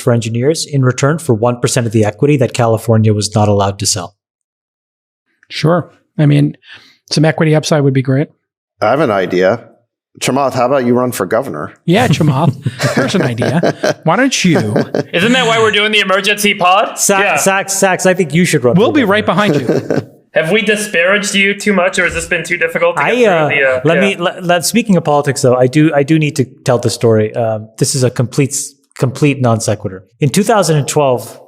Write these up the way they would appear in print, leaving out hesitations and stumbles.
for engineers in return for 1% of the equity that California was not allowed to sell. Sure. I mean, some equity upside would be great. I have an idea. Chamath, how about you run for governor? Yeah, Chamath. Here's an idea. Why don't you? Isn't that why we're doing the emergency pod? Sacks, I think you should run. We'll be right behind you. Have we disparaged you too much, or has this been too difficult to get through speaking of politics, though, I do need to tell the story. This is a complete non sequitur. In 2012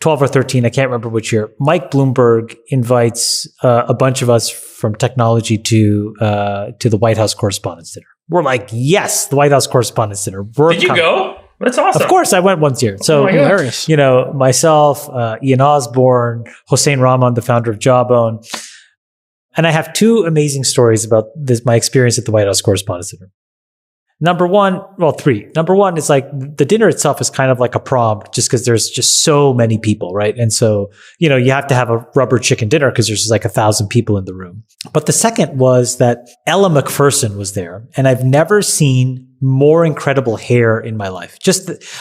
or 13, I can't remember which year, Mike Bloomberg invites a bunch of us from technology to the White House Correspondents' Dinner. We're like, yes, the White House Correspondents' Dinner. Did you go? That's awesome. Of course, I went once a year. So, hilarious. Myself, Ian Osborne, Hossein Rahman, the founder of Jawbone. And I have two amazing stories about my experience at the White House Correspondents' Dinner. Three. Number one is like the dinner itself is kind of like a prom just because there's just so many people, right? And so, you have to have a rubber chicken dinner because there's just like 1,000 people in the room. But the second was that Ella McPherson was there, and I've never seen more incredible hair in my life.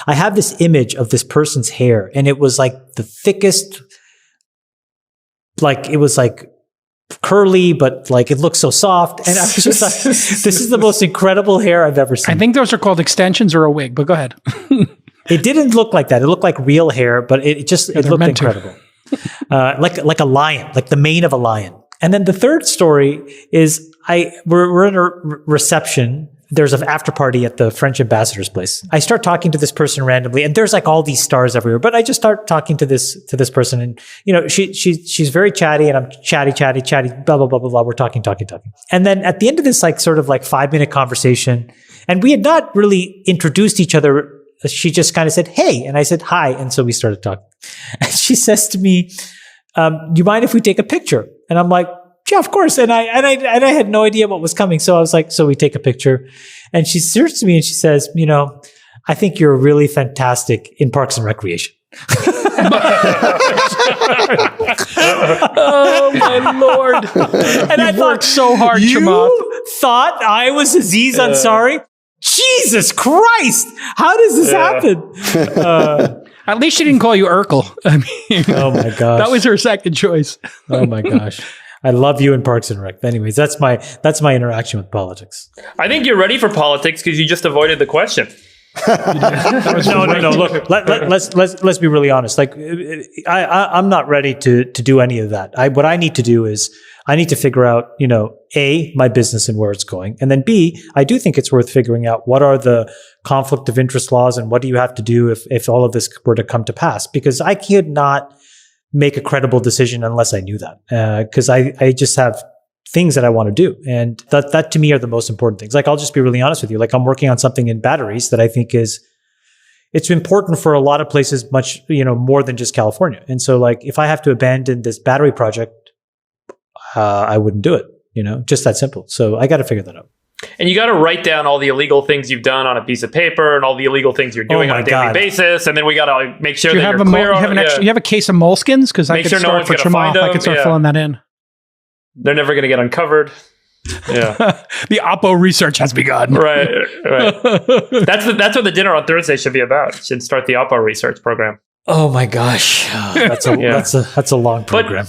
I have this image of this person's hair, and it was like the thickest, like it was like curly, but like it looked so soft. And I was just like, this is the most incredible hair I've ever seen. I think those are called extensions or a wig, but go ahead. It didn't look like that. It looked like real hair, but it looked incredible. Like a lion, like the mane of a lion. And then the third story is we're in a reception. There's an after party at the French ambassador's place. I start talking to this person randomly, and there's like all these stars everywhere. But I just start talking to this person, and she's very chatty, and I'm chatty, blah blah blah blah blah. We're talking, and then at the end of this like sort of like 5-minute conversation, and we had not really introduced each other. She just kind of said, "Hey," and I said, "Hi," and so we started talking. And she says to me, "Do you mind if we take a picture?" And I'm like, yeah, of course. And I had no idea what was coming. So I was like, so we take a picture, and she turns to me and she says, I think you're really fantastic in Parks and Recreation. Oh my Lord. And I thought, so hard, you Chamath. thought I was Aziz Ansari? Jesus Christ. How does this happen? At least she didn't call you Urkel. I mean, oh my gosh. That was her second choice. Oh my gosh. I love you in Parks and Rec. Anyways, that's my interaction with politics. I think you're ready for politics because you just avoided the question. No. Look, let's be really honest. Like, I'm not ready to do any of that. What I need to do is I need to figure out, A, my business and where it's going, and then B, I do think it's worth figuring out what are the conflict of interest laws and what do you have to do if all of this were to come to pass, because I could not make a credible decision unless I knew that, because I just have things that I want to do. And that to me are the most important things. Like, I'll just be really honest with you. Like, I'm working on something in batteries that I think it's important for a lot of places, much, more than just California. And so like, if I have to abandon this battery project, I wouldn't do it, just that simple. So I got to figure that out. And you got to write down all the illegal things you've done on a piece of paper and all the illegal things you're doing on a daily basis. And then we got to make sure that you're clear on it. You have a case of moleskins? Because I make could sure no start one's for going to find them. I could start filling that in. They're never going to get uncovered. Yeah. The Oppo research has begun. Right. That's what the dinner on Thursday should be about. Should start the Oppo research program. Oh my gosh. That's a long program.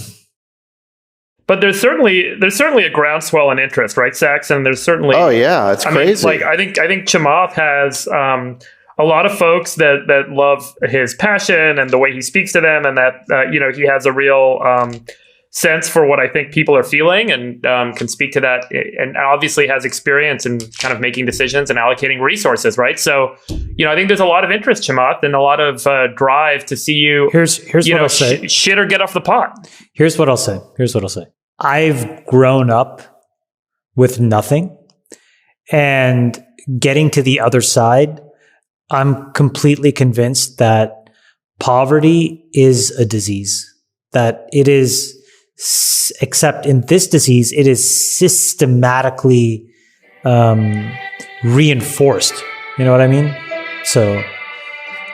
But there's certainly a groundswell in interest, right, Sacks? And there's certainly it's crazy. I think Chamath has a lot of folks that love his passion and the way he speaks to them, and that he has a real sense for what I think people are feeling, and can speak to that, and obviously has experience in kind of making decisions and allocating resources, right? So, I think there's a lot of interest, Chamath, and a lot of drive to see you. Here's what I'll say. Shit or get off the pot. Here's what I'll say. I've grown up with nothing, and getting to the other side, I'm completely convinced that poverty is a disease, that it is, except in this disease, it is systematically reinforced. You know what I mean? So,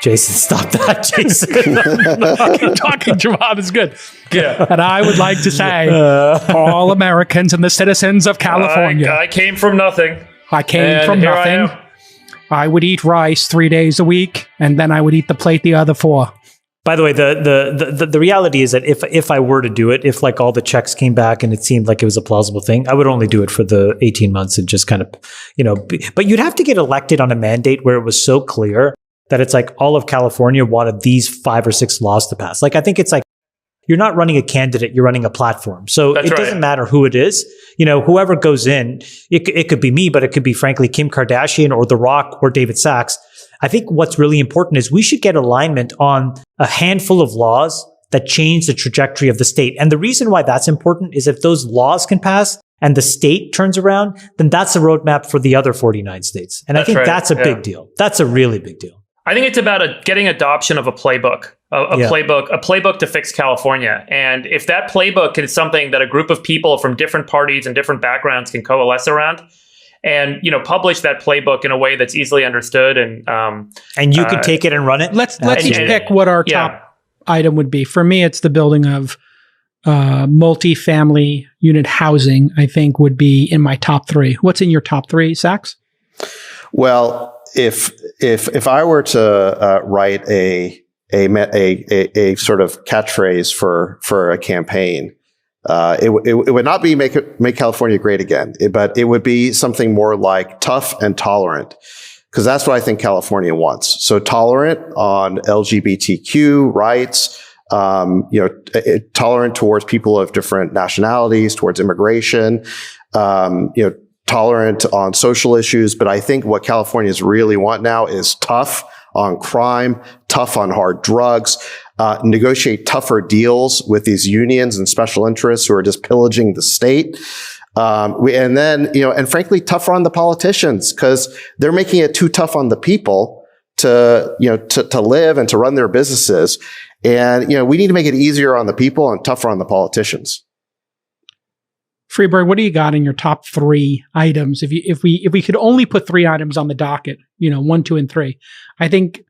Jason, stop that, Jason. Keep talking, Chamath is good. Yeah. And I would like to say, all Americans and the citizens of California. I came from nothing. I came from nothing. I would eat rice 3 days a week, and then I would eat the plate the other 4. By the way, the reality is that if I were to do it, if like all the checks came back and it seemed like it was a plausible thing, I would only do it for the 18 months and just kind of, but you'd have to get elected on a mandate where it was so clear that it's like all of California wanted these 5 or 6 laws to pass. Like, I think it's like, you're not running a candidate, you're running a platform. So it doesn't matter who it is. Whoever goes in, it could be me, but it could be frankly Kim Kardashian or The Rock or David Sacks. I think what's really important is we should get alignment on a handful of laws that change the trajectory of the state. And the reason why that's important is if those laws can pass and the state turns around, then that's a roadmap for the other 49 states. And I think that's a big deal. That's a really big deal. I think it's about getting adoption of a playbook, a playbook to fix California. And if that playbook is something that a group of people from different parties and different backgrounds can coalesce around, and publish that playbook in a way that's easily understood, and you can take it and run it. Let's each pick what our top item would be. For me, it's the building of multi-family unit housing. I think would be in my top 3. What's in your top 3, Sacks? Well, if I were to write a sort of catchphrase for a campaign, it would not be make California great again, but it would be something more like tough and tolerant, because that's what I think California wants. So tolerant on LGBTQ rights, tolerant towards people of different nationalities, towards immigration, tolerant on social issues. But I think what Californians really want now is tough on crime, tough on hard drugs, negotiate tougher deals with these unions and special interests who are just pillaging the state. And frankly, tougher on the politicians, because they're making it too tough on the people to live and to run their businesses. And, we need to make it easier on the people and tougher on the politicians. Friedberg, what do you got in your top 3 items? If we could only put 3 items on the docket, 1, 2, and 3, I think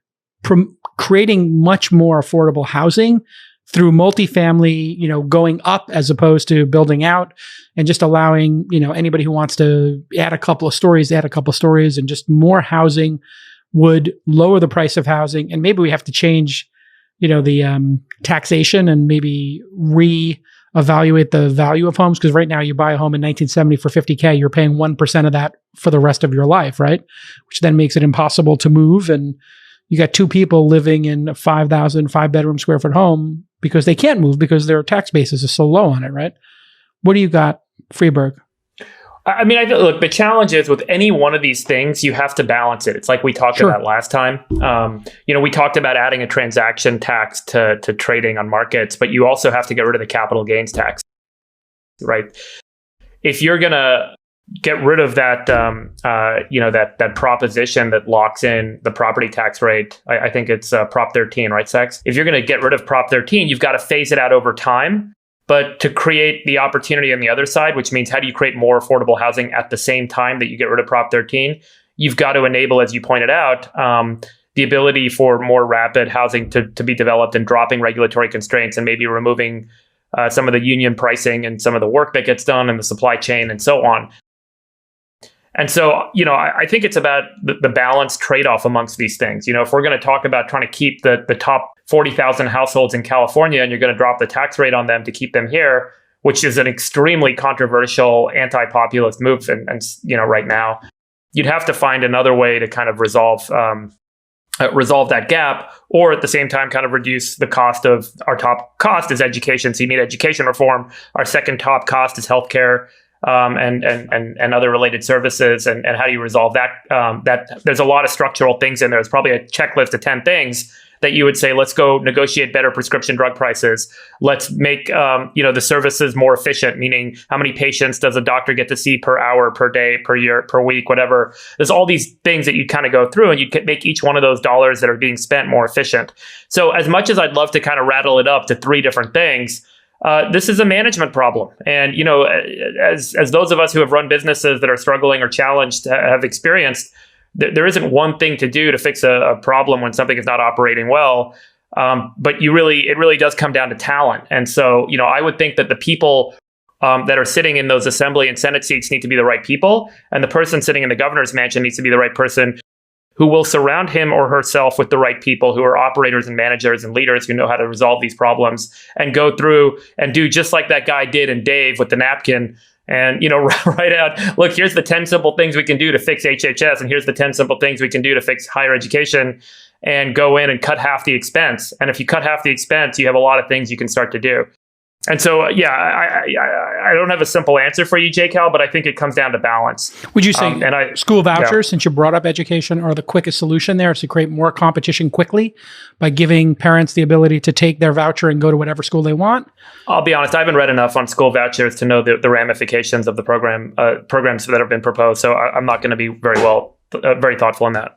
creating much more affordable housing through multifamily, going up as opposed to building out, and just allowing, anybody who wants to add a couple of stories, and just more housing would lower the price of housing. And maybe we have to change, the taxation and maybe evaluate the value of homes, because right now you buy a home in 1970 for $50K, you're paying 1% of that for the rest of your life, right? Which then makes it impossible to move, and you got 2 people living in a 5,000 square foot home because they can't move because their tax basis is so low on it, right? What do you got, Friedberg? I mean, look, the challenge is with any one of these things, you have to balance it. It's like we talked about last time. We talked about adding a transaction tax to trading on markets, but you also have to get rid of the capital gains tax, right? If you're going to get rid of that, that proposition that locks in the property tax rate, I think it's Prop 13, right, Sacks? If you're going to get rid of Prop 13, you've got to phase it out over time. But to create the opportunity on the other side, which means how do you create more affordable housing at the same time that you get rid of Prop 13? You've got to enable, as you pointed out, the ability for more rapid housing to be developed, and dropping regulatory constraints, and maybe removing some of the union pricing and some of the work that gets done in the supply chain and so on. And so, I think it's about the balanced trade-off amongst these things. If we're going to talk about trying to keep the top 40,000 households in California, and you're going to drop the tax rate on them to keep them here, which is an extremely controversial anti-populist move, and right now, you'd have to find another way to kind of resolve that gap, or at the same time kind of reduce the cost of our top cost is education. So you need education reform. Our second top cost is healthcare. And other related services, and how do you resolve that? That there's a lot of structural things in there. There's probably a checklist of 10 things that you would say, let's go negotiate better prescription drug prices. Let's make the services more efficient, meaning how many patients does a doctor get to see per hour, per day, per year, per week, whatever. There's all these things that you kind of go through, and you can make each one of those dollars that are being spent more efficient. So as much as I'd love to kind of rattle it up to 3 different things, this is a management problem. And, as those of us who have run businesses that are struggling or challenged have experienced, there isn't one thing to do to fix a problem when something is not operating well. But it really does come down to talent. And so, I would think that the people that are sitting in those assembly and Senate seats need to be the right people. And the person sitting in the governor's mansion needs to be the right person who will surround him or herself with the right people who are operators and managers and leaders who know how to resolve these problems and go through and do just like that guy did in Dave with the napkin and, write out, look, here's the 10 simple things we can do to fix HHS, and here's the 10 simple things we can do to fix higher education, and go in and cut half the expense. And if you cut half the expense, you have a lot of things you can start to do. And so, I don't have a simple answer for you, JCal, but I think it comes down to balance. Would you say school vouchers, since you brought up education, are the quickest solution there to create more competition quickly by giving parents the ability to take their voucher and go to whatever school they want? I'll be honest, I haven't read enough on school vouchers to know the ramifications of the programs that have been proposed. So I'm not going to be very thoughtful in that.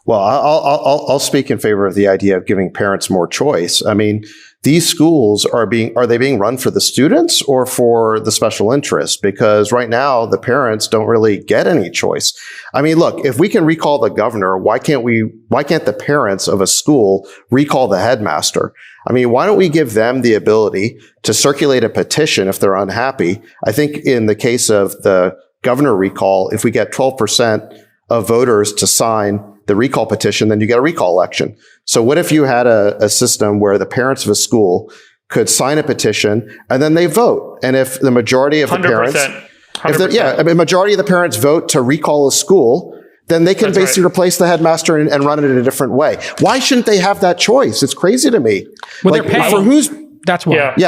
Well, I'll speak in favor of the idea of giving parents more choice. I mean, these schools are they being run for the students or for the special interest? Because right now the parents don't really get any choice. I mean, look, if we can recall the governor, why can't the parents of a school recall the headmaster? I mean, why don't we give them the ability to circulate a petition if they're unhappy? I think in the case of the governor recall, if we get 12% of voters to sign the recall petition, then you get a recall election. So what if you had a system where the parents of a school could sign a petition and then they vote? And if the majority of the 100%. Majority of the parents vote to recall a school, then they can basically replace the headmaster and run it in a different way. Why shouldn't they have that choice? It's crazy to me. Well, they're paying. For who's That's why. Let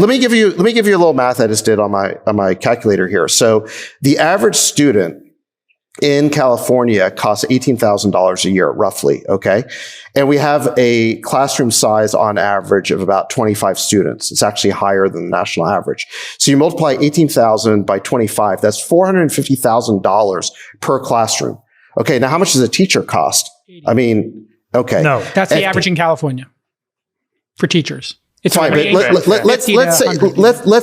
me give you a little math I just did on my calculator here. So the average student in California costs $18,000 a year, roughly. Okay. And we have a classroom size on average of about 25 students. It's actually higher than the national average. So you multiply 18,000 by 25, that's $450,000 per classroom. Okay. Now how much does a teacher cost? I mean, okay. No, that's the average in California for teachers. It's fine, but let's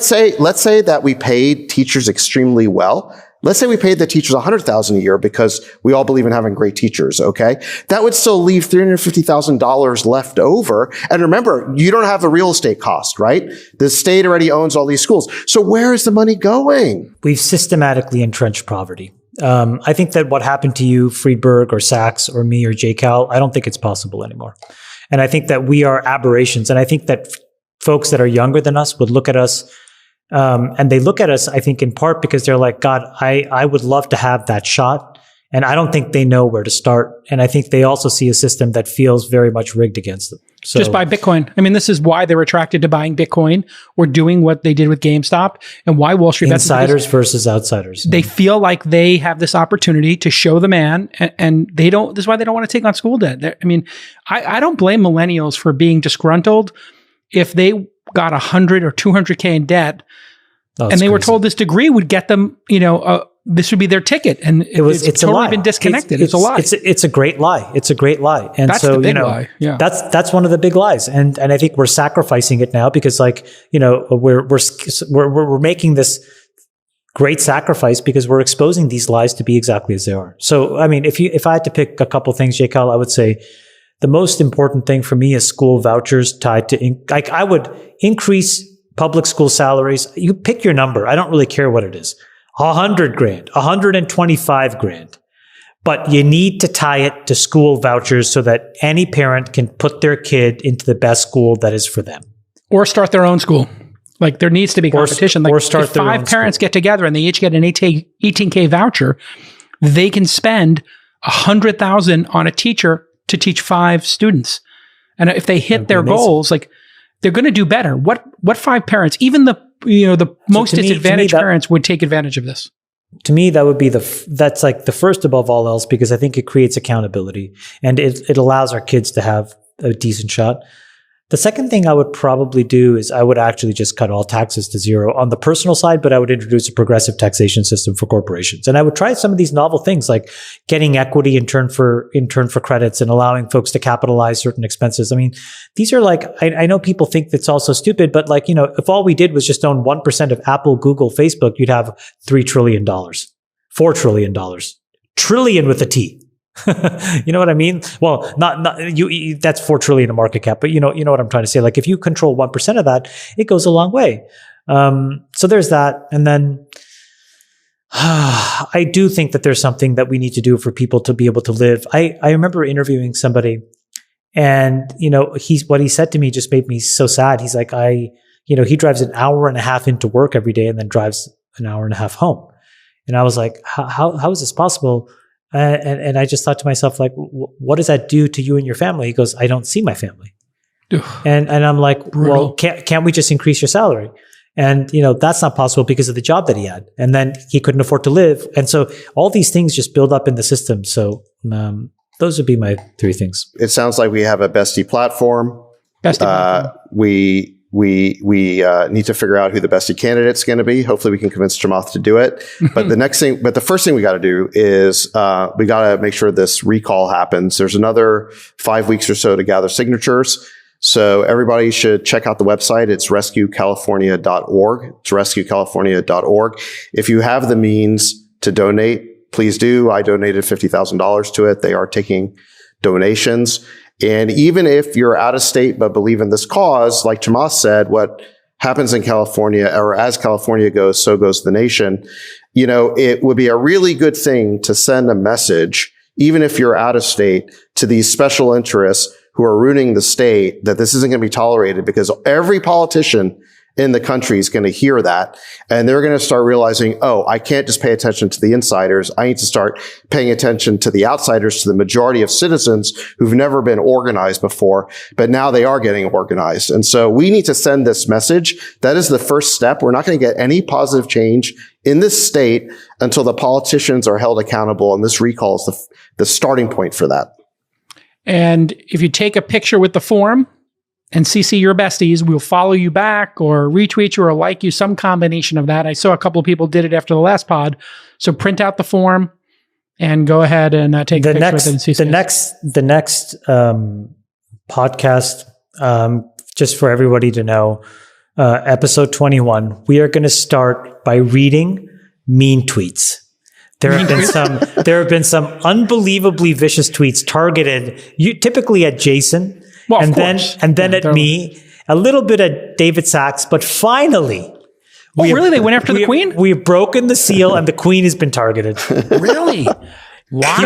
say that we paid teachers extremely well. Let's say we paid the teachers $100,000 a year because we all believe in having great teachers. Okay, that would still leave $350,000 left over. And remember, you don't have a real estate cost, right? The state already owns all these schools. So where is the money going? We've systematically entrenched poverty. I think that what happened to you, Friedberg or Sacks or me or JCal, I don't think it's possible anymore. And I think that we are aberrations. And I think that folks that are younger than us would look at us, and they look at us, I think, in part because they're like, God, I would love to have that shot. And I don't think they know where to start. And I think they also see a system that feels very much rigged against them. So, just buy Bitcoin. I mean, this is why they're attracted to buying Bitcoin or doing what they did with GameStop, and why Wall Street. Insiders versus outsiders. They feel like they have this opportunity to show the man, and they don't. This is why they don't want to take on school debt. I mean, I don't blame millennials for being disgruntled if they got 100 or 200K in debt, and they were told this degree would get them, this would be their ticket, and it's totally been disconnected. It's a lie. It's a great lie. It's a great lie. And that's so, the big lie. Yeah. That's one of the big lies. And I think we're sacrificing it now because we're making this great sacrifice because we're exposing these lies to be exactly as they are. So, I mean, if I had to pick a couple things, JCal, I would say the most important thing for me is school vouchers tied to, I would increase public school salaries. You pick your number. I don't really care what it is. $100,000, $125,000. But you need to tie it to school vouchers so that any parent can put their kid into the best school that is for them. Or start their own school. Like there needs to be competition. Or start if five parents get together and they each get an 18K voucher, they can spend $100,000 on a teacher to teach 5 students. And if they hit their goals, like they're going to do better. What 5 parents, even the most disadvantaged parents would take advantage of this? To me, that would be that's like the first above all else, because I think it creates accountability and it allows our kids to have a decent shot. The second thing I would probably do is I would actually just cut all taxes to zero on the personal side, but I would introduce a progressive taxation system for corporations. And I would try some of these novel things like getting equity in turn for credits and allowing folks to capitalize certain expenses. I mean, these are like, I know people think that's also stupid, but like, if all we did was just own 1% of Apple, Google, Facebook, you'd have $3 trillion, $4 trillion, trillion with a T. You know what I mean? Well, not you. That's 4 trillion in market cap, but you know what I'm trying to say. Like if you control 1% of that, it goes a long way. So there's that, and then I do think that there's something that we need to do for people to be able to live. I remember interviewing somebody, and what he said to me just made me so sad. He's like, he drives an hour and a half into work every day and then drives an hour and a half home. And I was like, how is this possible? And I just thought to myself, like, what does that do to you and your family? He goes, I don't see my family. And I'm like, brutal. Well, can't we just increase your salary? And, that's not possible because of the job that he had. And then he couldn't afford to live. And so all these things just build up in the system. So those would be my 3 things. It sounds like we have a bestie platform. We need to figure out who the bestie candidate's going to be. Hopefully we can convince Chamath to do it. But the first thing we got to do is we got to make sure this recall happens. There's another 5 weeks or so to gather signatures. So everybody should check out the website. It's rescuecalifornia.org. It's rescuecalifornia.org. If you have the means to donate, please do. I donated $50,000 to it. They are taking donations. And even if you're out of state but believe in this cause, like Chamath said, what happens in California, or as California goes, so goes the nation. It would be a really good thing to send a message, even if you're out of state, to these special interests who are ruining the state, that this isn't going to be tolerated, because every politician in the country is going to hear that, and they're going to start realizing, oh, I can't just pay attention to the insiders. I need to start paying attention to the outsiders, to the majority of citizens who've never been organized before, but now they are getting organized. And so we need to send this message. That is the first step. We're not going to get any positive change in this state until the politicians are held accountable, and this recall is the starting point for that. And if you take a picture with the form and CC your besties, we'll follow you back or retweet you or like you, some combination of that. I saw a couple of people did it after the last pod. So print out the form and go ahead and take a picture with it and CC. The next podcast, just for everybody to know, episode 21, we are going to start by reading mean tweets. There have been some unbelievably vicious tweets targeted, typically at Jason, well, and then at me, a little bit at David Sacks, but finally, they went after the Queen? We've broken the seal, and the Queen has been targeted. Really? Wow.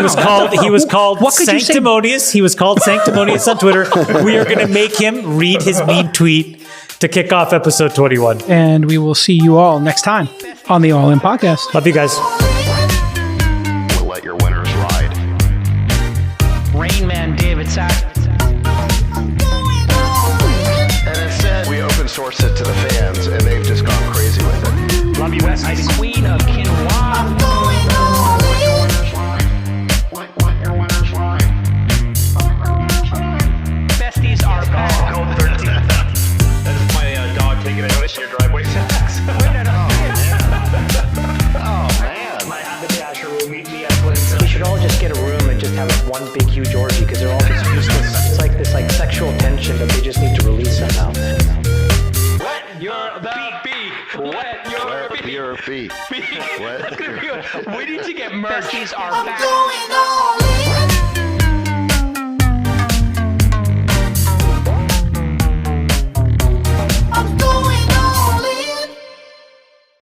He was called sanctimonious. He was called sanctimonious on Twitter. We are going to make him read his mean tweet to kick off episode 21. And we will see you all next time on the All In Podcast. Love you guys. Rain Man David Sacks. And instead, we open source it to the fans, and they've just gone crazy with it. Love you, West. Queen of Quinoa. Besties are gone. 13. That is my dog taking a notice in your driveway, Sacks. Oh, man. My haberdasher will meet me at Clinton. We should all just get a room and just have one big huge orgy, because they're all just useless. It's like this sexual tension that they just need to release somehow. Wet your beak. Wet your beak. Wet your beak. We need to get merch. Besties are back.